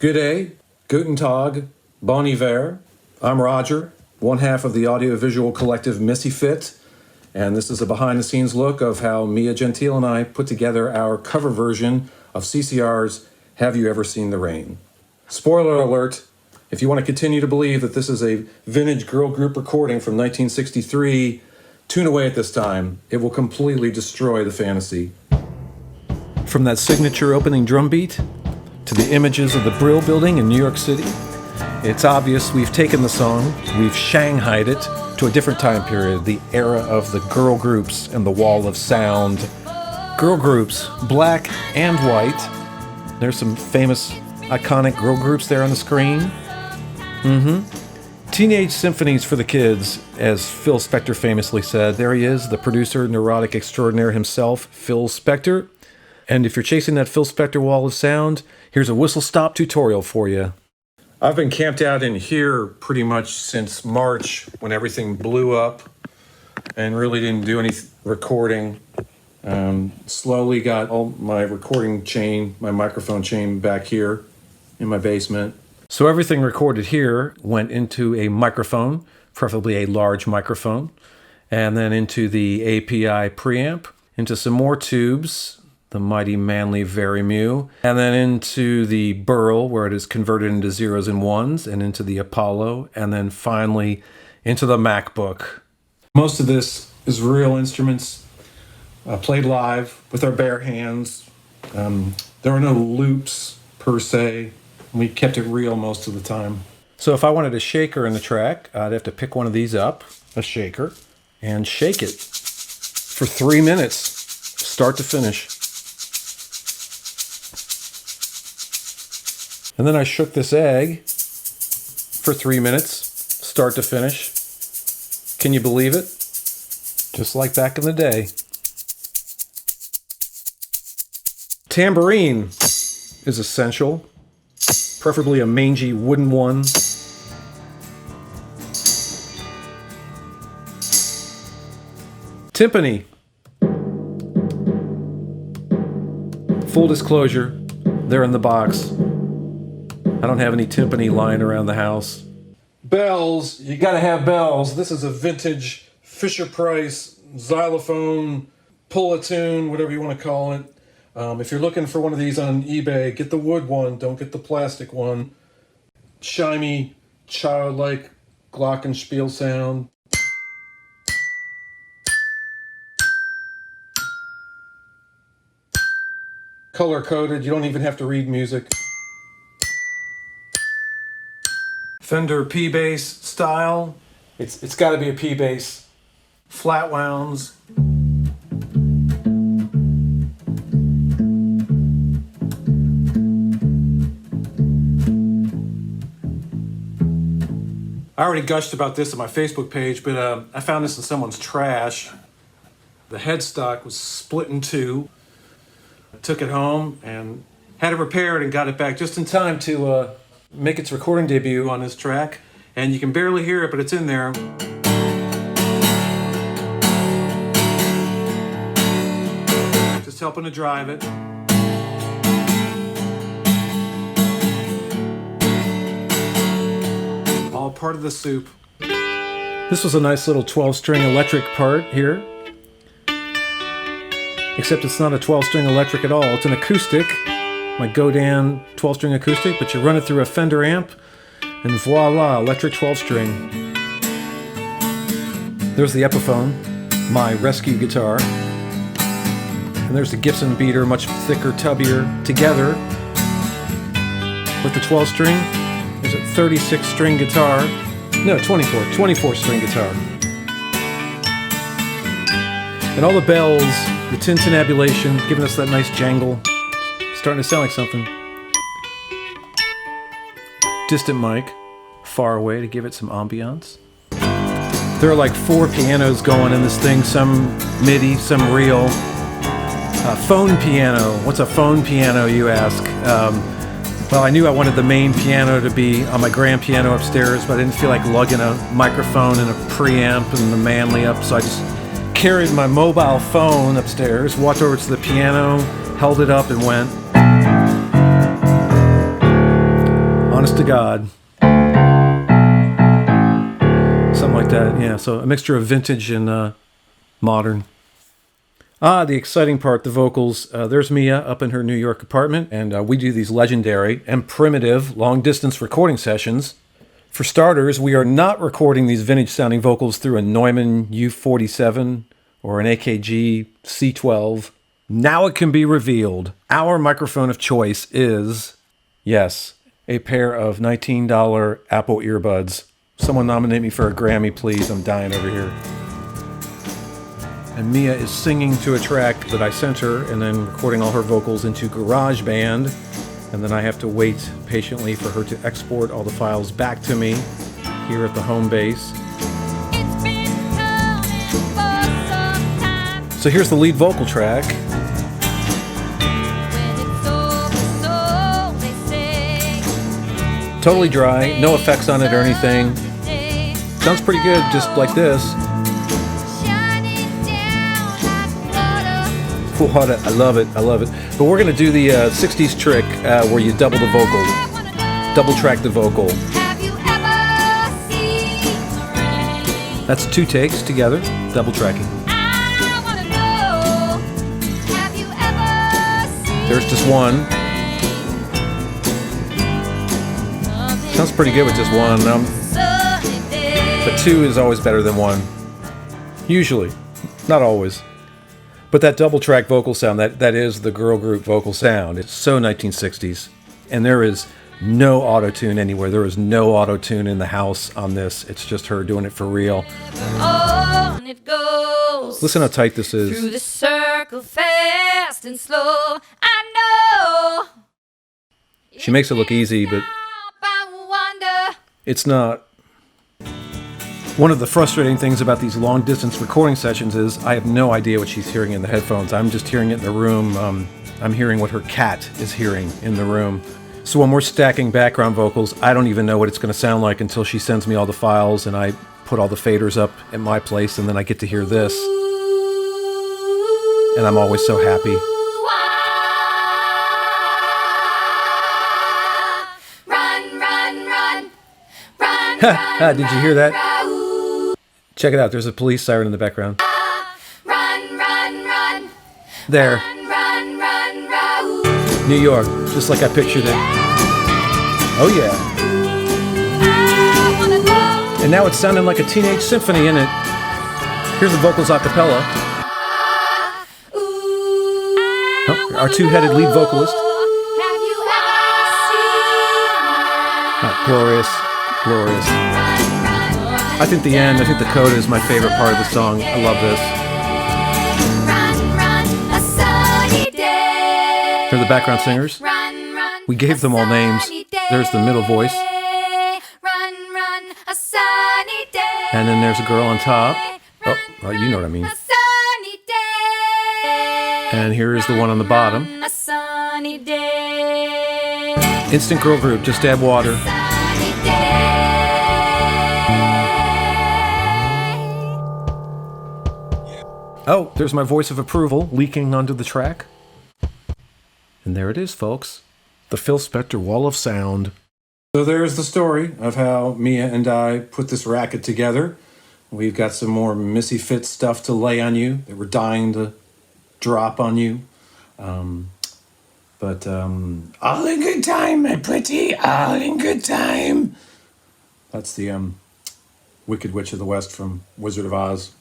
Good day, Guten Tag, Bon Hiver. I'm Roger, one half of the audiovisual collective MISSYFIT, and this is a behind-the-scenes look of how Mia Gentile and I put together our cover version of CCR's Have You Ever Seen the Rain? Spoiler alert, if you want to continue to believe that this is a vintage girl group recording from 1963, tune away at this time. It will completely destroy the fantasy. From that signature opening drum beat to the images of the Brill Building in New York City, it's obvious we've taken the song, we've shanghaied it to a different time period, the era of the girl groups and the wall of sound. Girl groups, black and white. There's some famous, iconic girl groups there on the screen. Teenage symphonies for the kids, as Phil Spector famously said. There he is, the producer, neurotic extraordinaire himself, Phil Spector. And if you're chasing that Phil Spector wall of sound, here's a whistle-stop tutorial for you. I've been camped out in here pretty much since March when everything blew up and really didn't do any recording. Slowly got all my recording chain, my microphone chain back here in my basement. So everything recorded here went into a microphone, preferably a large microphone, and then into the API preamp, into some more tubes, the mighty manly Varimu, and then into the Burl, where it is converted into zeros and ones, and into the Apollo, and then finally into the MacBook. Most of this is real instruments played live with our bare hands. There are no loops per se. We kept it real most of the time. So if I wanted a shaker in the track, I'd have to pick one of these up, a shaker, and shake it for 3 minutes, start to finish. And then I shook this egg for 3 minutes, start to finish. Can you believe it? Just like back in the day. Tambourine is essential, preferably a mangy wooden one. Timpani. Full disclosure, they're in the box. I don't have any timpani lying around the house. Bells, you gotta have bells. This is a vintage Fisher-Price xylophone, pull-a-tune, whatever you want to call it. If you're looking for one of these on eBay, get the wood one, don't get the plastic one. Shiny, childlike glockenspiel sound. Color-coded, you don't even have to read music. Fender P-bass style. It's got to be a P-bass. Flat wounds. I already gushed about this on my Facebook page, but I found this in someone's trash. The headstock was split in two. I took it home and had it repaired and got it back just in time to make its recording debut on this track. And you can barely hear it, but it's in there. Just helping to drive it. All part of the soup. This was a nice little 12-string electric part here. Except it's not a 12-string electric at all. It's an acoustic. My Godin 12-string acoustic, but you run it through a Fender amp, and voila, electric 12-string. There's the Epiphone, my rescue guitar. And there's the Gibson beater, much thicker, tubbier. Together, with the 12-string, there's a 36-string guitar. No, 24-string guitar. And all the bells, the tintinnabulation, giving us that nice jangle. Starting to sound like something. Distant mic, far away to give it some ambiance. There are like 4 pianos going in this thing, some MIDI, some real. Phone piano. What's a phone piano, you ask? Well, I knew I wanted the main piano to be on my grand piano upstairs, but I didn't feel like lugging a microphone and a preamp and the manly up, so I just carried my mobile phone upstairs, walked over to the piano, held it up and went. Honest to God. Something like that, yeah. So a mixture of vintage and modern. The exciting part, the vocals. There's Mia up in her New York apartment, and we do these legendary and primitive long-distance recording sessions. For starters, we are not recording these vintage-sounding vocals through a Neumann U47 or an AKG C12. Now it can be revealed. Our microphone of choice is, yes, a pair of $19 Apple earbuds. Someone nominate me for a Grammy, please. I'm dying over here. And Mia is singing to a track that I sent her and then recording all her vocals into GarageBand. And then I have to wait patiently for her to export all the files back to me here at the home base. So here's the lead vocal track. Totally dry, no effects on it or anything. Sounds pretty good, just like this. Water, I love it, I love it. But we're gonna do the 60s trick where you double the vocal, double track the vocal. That's 2 takes together, double tracking. There's just one. Sounds pretty good with just one. But 2 is always better than 1. Usually, not always. But that double track vocal sound, that is the girl group vocal sound. It's so 1960s. And there is no auto-tune anywhere. There is no auto-tune in the house on this. It's just her doing it for real. On it goes. Listen how tight this is. Through the circle, fast and slow. I know. She makes it look easy, but it's not. One of the frustrating things about these long-distance recording sessions is I have no idea what she's hearing in the headphones. I'm just hearing it in the room. I'm hearing what her cat is hearing in the room. So when we're stacking background vocals, I don't even know what it's going to sound like until she sends me all the files and I put all the faders up at my place, and then I get to hear this. And I'm always so happy. Did you hear that? Check it out. There's a police siren in the background. There. New York, just like I pictured it. Oh yeah. And now it's sounding like a teenage symphony, isn't it? Here's the vocals a cappella. Oh, our 2-headed lead vocalist. Oh, glorious. Glorious. I think the end, I think the coda is my favorite part of the song. I love this. They're the background singers. We gave them all names. There's the middle voice. And then there's a girl on top. Oh, well, you know what I mean. And here is the one on the bottom. Instant girl group, just add water. Oh, there's my voice of approval leaking onto the track. And there it is, folks. The Phil Spector Wall of Sound. So there's the story of how Mia and I put this racket together. We've got some more MISSYFIT stuff to lay on you that we're dying to drop on you. But all in good time, my pretty, all in good time. That's the Wicked Witch of the West from Wizard of Oz.